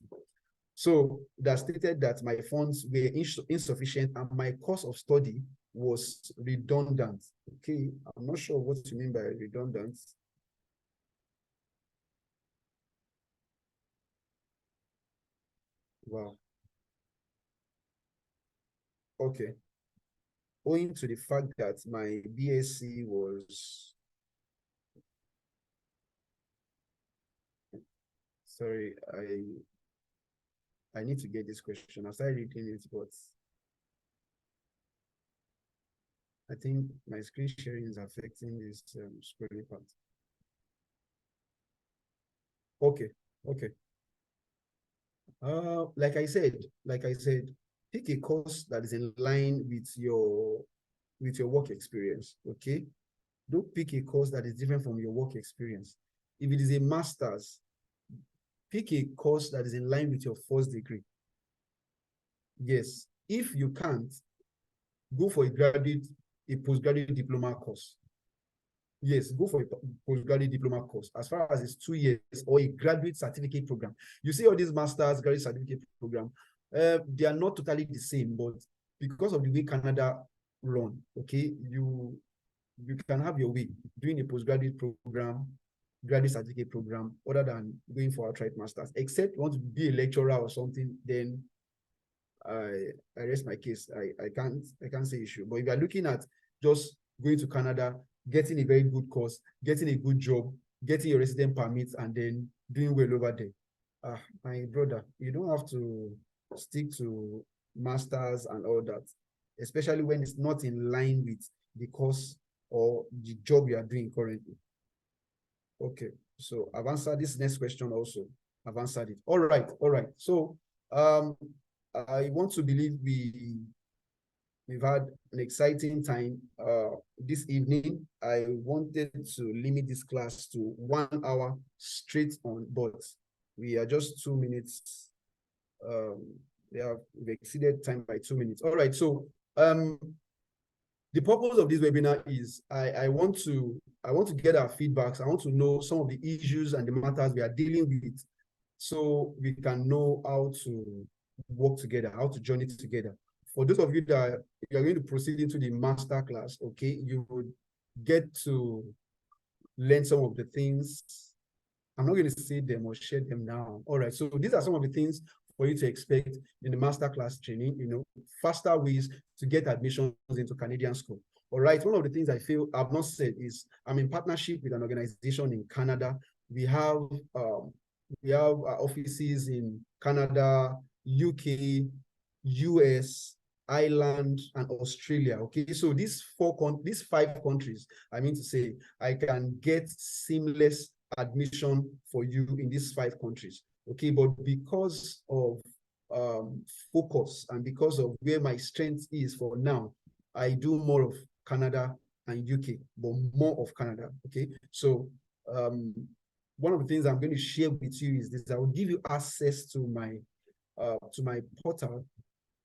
So that stated that my funds were insufficient and my course of study was redundant. Okay, I'm not sure what you mean by redundant. Wow. Okay. Owing to the fact that my BSc was, sorry, I need to get this question. I started reading it, but I think my screen sharing is affecting this scrolling part. Okay. Like I said, pick a course that is in line with your work experience. Okay, don't pick a course that is different from your work experience. If it is a master's, pick a course that is in line with your first degree. Yes, if you can't, go for a postgraduate diploma course. Yes, go for a postgraduate diploma course as far as it's 2 years, or a graduate certificate program. You see all these masters, graduate certificate program, they are not totally the same, but because of the way Canada run, okay, you can have your way doing a postgraduate program, graduate certificate program, other than going for outright masters. Except you want to be a lecturer or something, then I rest my case. I can't say issue. But if you are looking at just going to Canada, getting a very good course, getting a good job, getting your resident permits, and then doing well over there, my brother, you don't have to stick to masters and all that, especially when it's not in line with the course or the job you are doing currently. Okay, so I've answered this next question also. I've answered it. All right. So I want to believe we've had an exciting time this evening. I wanted to limit this class to 1 hour straight on, but we are just 2 minutes. We've exceeded time by 2 minutes. All right, so the purpose of this webinar is I want to get our feedbacks. I want to know some of the issues and the matters we are dealing with, so we can know how to work together, how to journey together. For those of you that you are going to proceed into the master class, okay, you would get to learn some of the things. I'm not going to say them or share them now. All right, so these are some of the things for you to expect in the masterclass training, faster ways to get admissions into Canadian school. All right, one of the things I feel I've not said is I'm in partnership with an organization in Canada. We have offices in Canada, UK, US, Ireland, and Australia. Okay, so these 5 countries, I mean to say, I can get seamless admission for you in these 5 countries. Okay, but because of focus and because of where my strength is for now, I do more of Canada and UK, but more of Canada. Okay, so one of the things I'm going to share with you is this: I will give you access to my portal.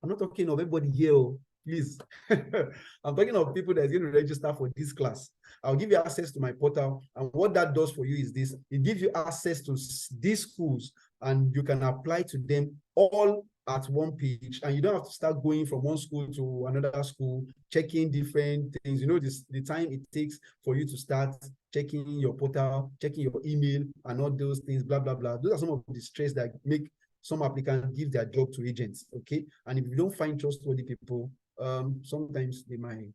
I'm not talking of everybody here, please. I'm talking of people that are going to register for this class. I'll give you access to my portal, and what that does for you is this: it gives you access to these schools, and you can apply to them all at one page, and you don't have to start going from one school to another school, checking different things. The time it takes for you to start checking your portal, checking your email, and all those things, blah, blah, blah. Those are some of the stress that make some applicants give their job to agents, okay? And if you don't find trustworthy people, sometimes they might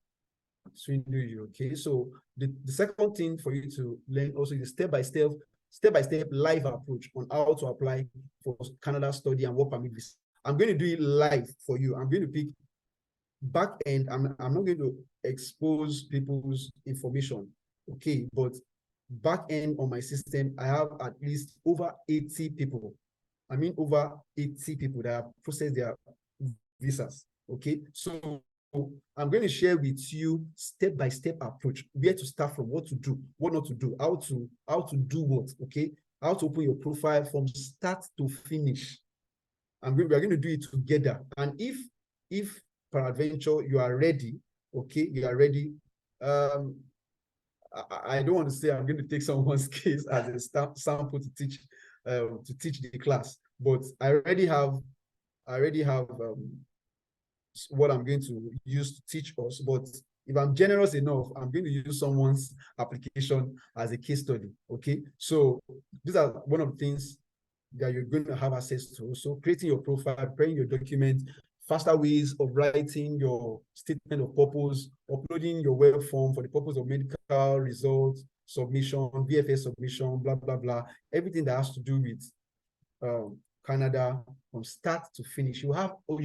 swindle you, okay? So the second thing for you to learn also is a step-by-step live approach on how to apply for Canada study and work permit visa. I'm going to do it live for you. I'm going to pick back end. I'm not going to expose people's information, okay? But back end on my system, I have at least over 80 people. I mean, over 80 people that have processed their visas, okay? So I'm going to share with you step-by-step approach, where to start from, what to do, what not to do, how to do what, okay? How to open your profile from start to finish. We are going to do it together. And if peradventure you are ready, okay, you are ready. I don't want to say I'm going to take someone's case as a sample to teach the class, but I already have what I'm going to use to teach us. But if I'm generous enough, I'm going to use someone's application as a case study. Okay, so these are one of the things that you're going to have access to. So creating your profile, preparing your document, faster ways of writing your statement of purpose, uploading your web form for the purpose of medical results, submission, VFS submission, blah, blah, blah. Everything that has to do with Canada from start to finish. You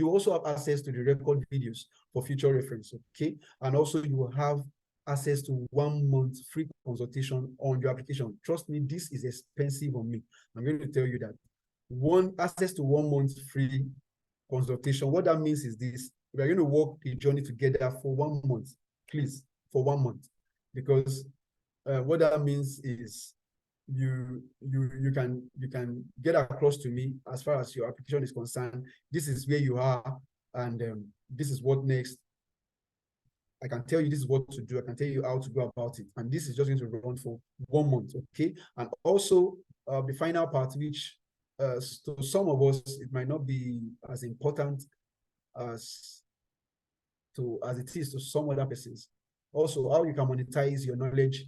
also have access to the record videos for future reference, okay? And also you will have access to 1 month free consultation on your application. Trust me, this is expensive on me. I'm going to tell you that. Access to 1 month free consultation. What that means is this: we are going to walk the journey together for 1 month, please, for 1 month, because what that means is you can get across to me as far as your application is concerned. This is where you are, and this is what next. I can tell you this is what to do. I can tell you how to go about it. And this is just going to run for 1 month, okay? And also the final part, which to some of us, it might not be as important as it is to some other persons. Also, how you can monetize your knowledge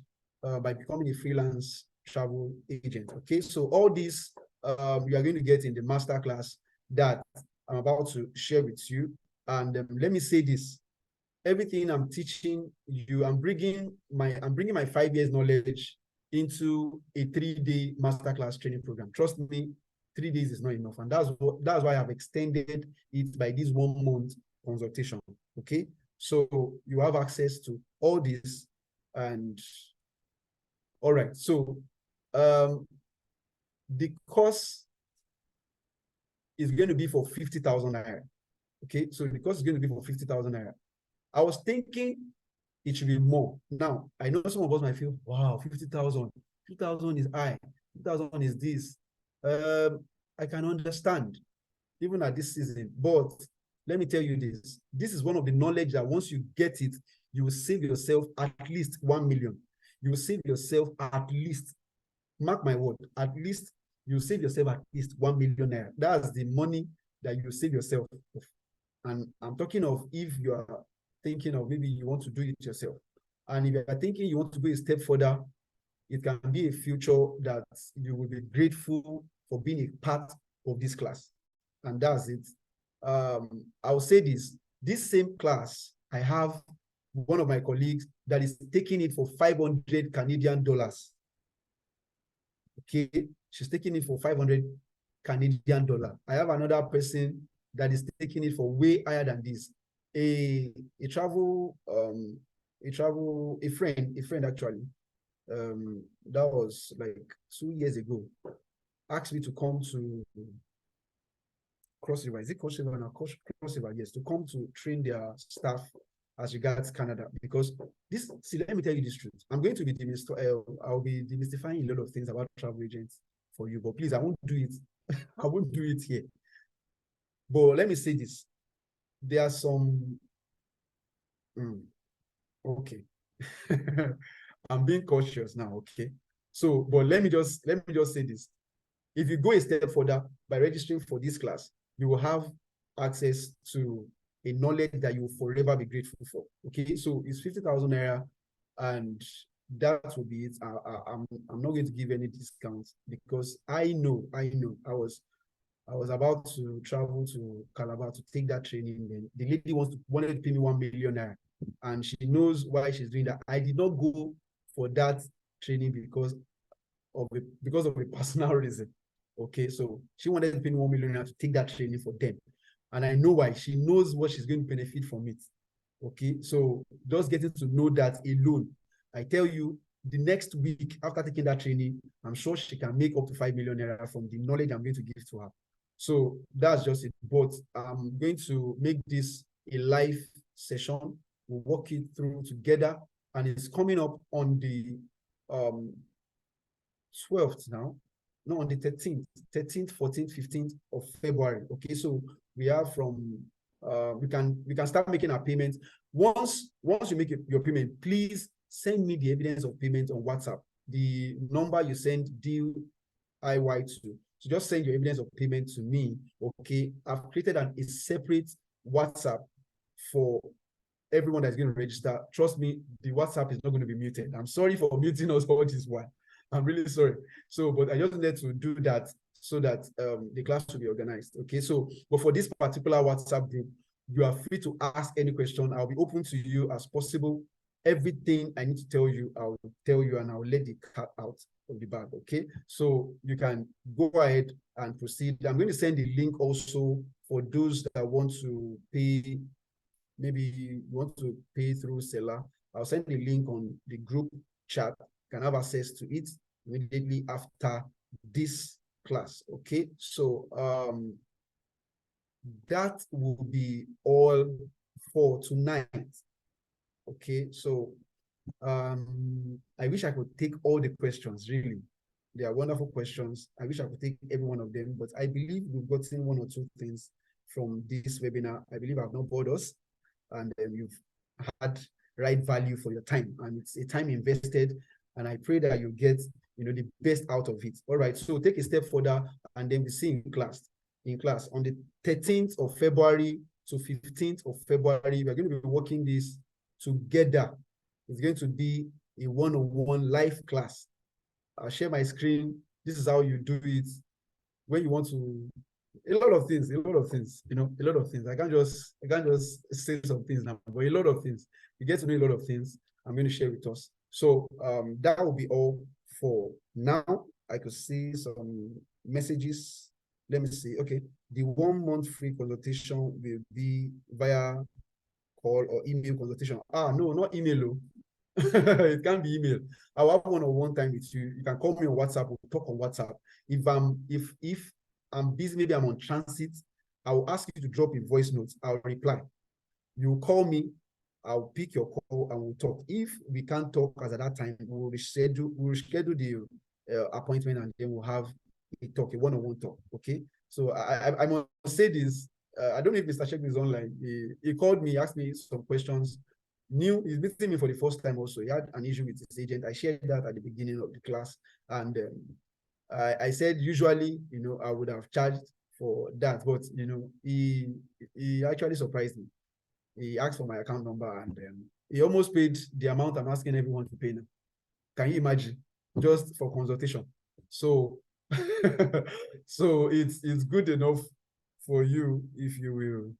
by becoming a freelance travel agent, okay? So all these you are going to get in the masterclass that I'm about to share with you. And let me say this: everything I'm teaching you, I'm bringing my 5 years knowledge into a 3-day masterclass training program. Trust me, 3 days is not enough, and that's why I've extended it by this 1 month consultation. Okay, so you have access to all this, and all right. So the course is going to be for 50,000 naira. Okay, so the course is going to be for 50,000 naira. I was thinking it should be more. Now, I know some of us might feel, wow, 50,000. 50,000 is high. 50,000 is this. I can understand, even at this season. But let me tell you this. This is one of the knowledge that once you get it, you will save yourself at least 1 million. You will save yourself at least, mark my word, at least you save yourself at least 1 million naira. That's the money that you save yourself. And I'm talking of if you are thinking of maybe you want to do it yourself. And if you are thinking you want to go a step further, it can be a future that you will be grateful for being a part of this class. And that's it. I'll say this same class, I have one of my colleagues that is taking it for 500 Canadian dollars. Okay, she's taking it for 500 Canadian dollar. I have another person that is taking it for way higher than this. A friend actually, that was like 2 years ago, asked me to come to Cross River. Is it Cross River now? Cross River, yes, to come to train their staff as regards Canada. Because this, see, let me tell you this truth. I'm going to be I'll be demystifying a lot of things about travel agents for you, but please, I won't do it. I won't do it here. But let me say this. There are some okay. I'm being cautious now, okay? So, but let me just say this. If you go a step further by registering for this class, you will have access to a knowledge that you will forever be grateful for. Okay, so it's 50,000 naira, and that will be it. I'm not going to give any discounts because I know I was about to travel to Calabar to take that training. Then the lady wanted to pay me 1 million naira, and she knows why she's doing that. I did not go for that training because of a personal reason. Okay, so she wanted to pay me 1 million naira to take that training for them, and I know why. She knows what she's going to benefit from it. Okay, so just getting to know that alone, I tell you, the next week after taking that training, I'm sure she can make up to 5 million naira from the knowledge I'm going to give to her. So that's just it. But I'm going to make this a live session. We'll walk it through together, and it's coming up on the 12th now. No, on the 13th, 14th, 15th of February. Okay, so we have from we can start making our payments. Once you make your payment, please send me the evidence of payment on WhatsApp. The number you send DIY to. So just send your evidence of payment to me. Okay, I've created a separate WhatsApp for everyone that's going to register. Trust me, the WhatsApp is not going to be muted. I'm sorry for muting us all this while. I'm really sorry. So, but I just wanted to do that so that the class will be organized. Okay, so, but for this particular WhatsApp group, you are free to ask any question. I'll be open to you as possible. Everything I need to tell you, I'll tell you, and I'll let the cat out of the bag. Okay, so you can go ahead and proceed. I'm going to send the link also for those that want to pay. Maybe you want to pay through Seller. I'll send the link on the group chat. You can have access to it immediately after this class. Okay, so that will be all for tonight. Okay, so I wish I could take all the questions. Really, they are wonderful questions. I wish I could take every one of them, but I believe we've gotten one or two things from this webinar. I believe I've not bored us, and you've had right value for your time, and it's a time invested, and I pray that you get the best out of it. All right, so take a step further, and then we see in class on the 13th of February to 15th of February. We're going to be working this together. It's going to be a one-on-one live class. I'll share my screen. This is how you do it when you want to. A lot of things, a lot of things. I can't just say some things now, but a lot of things. You get to know a lot of things I'm going to share with us. So that will be all for now. I could see some messages. Let me see. Okay, the 1 month free consultation will be via call or email consultation. No, not email. It can't be email. I'll have one-on-one time with you. You can call me on WhatsApp. We'll talk on WhatsApp. If I'm busy, maybe I'm on transit, I will ask you to drop a voice note. I'll reply. You call me, I'll pick your call, and we'll talk. If we can't talk as at that time, we'll reschedule the appointment, and then we'll have a one-on-one talk. Okay. So I must say this. I don't know if Mr. Sheikh is online. He called me, asked me some questions. he's meeting me for the first time also. He had an issue with his agent. I shared that at the beginning of the class. And I said, usually, I would have charged for that, but, he actually surprised me. He asked for my account number, and he almost paid the amount I'm asking everyone to pay now. Can you imagine? Just for consultation. So, so it's good enough for you if you will.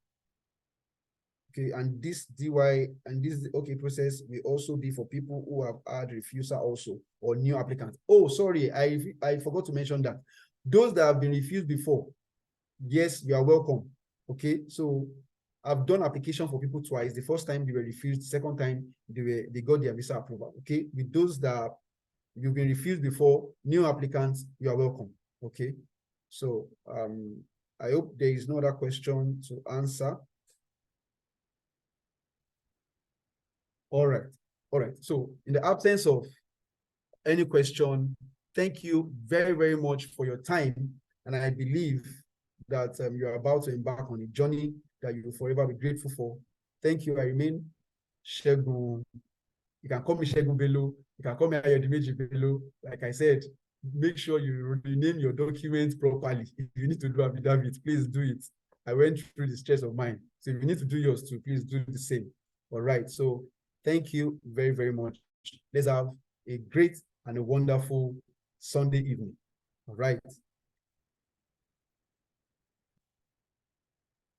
Okay, and this DY and this okay process will also be for people who have had refusal also, or new applicants. Oh, sorry, I forgot to mention that. Those that have been refused before, yes, you are welcome. Okay, so I've done application for people twice. The first time they were refused, the second time they got their visa approval. Okay, with those that you've been refused before, new applicants, you are welcome. Okay, so I hope there is no other question to answer. All right. So in the absence of any question, thank you very, very much for your time. And I believe that you are about to embark on a journey that you will forever be grateful for. Thank you. I remain Shegun. You can call me Shegun Bello. You can call me Ayodimeji Bello. Like I said, make sure you rename your documents properly. If you need to do affidavit, please do it. I went through the stress of mine. So if you need to do yours too, please do the same. All right. So thank you very, very much. Let's have a great and a wonderful Sunday evening. All right.